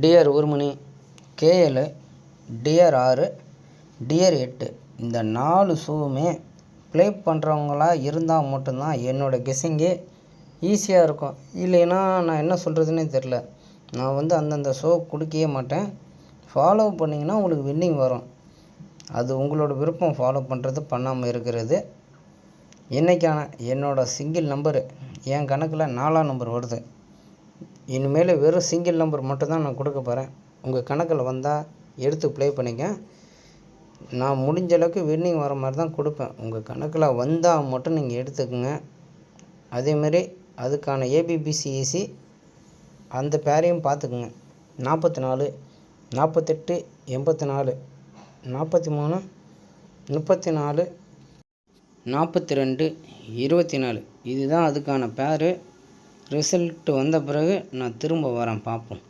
TR 1 மணி, KL, TR 6, TR 8 இந்த 4 ஷூவுமே play பண்ணுறவங்களா இருந்தால் மட்டும்தான் என்னோடய கெஸ்ஸிங்கே ஈஸியாக இருக்கும். இல்லைன்னா நான் என்ன சொல்கிறதுனே தெரில. நான் அந்தந்த ஷோ கொடுக்கவே மாட்டேன். ஃபாலோ பண்ணிங்கன்னா உங்களுக்கு வின்னிங் வரும். அது உங்களோட விருப்பம் ஃபாலோ பண்ணுறது பண்ணாமல் இருக்கிறது. இன்றைக்கான என்னோடய சிங்கிள் நம்பரு என் கணக்கில் 4ஆம் நம்பர் வருது. இனிமேல் வெறும் சிங்கிள் நம்பர் மட்டும்தான் நான் கொடுக்க போகிறேன். உங்கள் கணக்கில் வந்தால் எடுத்து ப்ளே பண்ணிக்க. நான் முடிஞ்ச அளவுக்கு வின்னிங் வர மாதிரி தான் கொடுப்பேன். உங்கள் கணக்கில் வந்தால் மட்டும் நீங்கள் எடுத்துக்கோங்க. அதேமாரி அதுக்கான ஏபிபிசிஇசி அந்த பேரையும் பார்த்துக்குங்க. 44, 48, 84, 43, 34, 42, 24 இதுதான் அதுக்கான பேரு. ரிசல்ட்டு வந்த பிறகு நான் திரும்ப வரேன், பார்ப்போம்.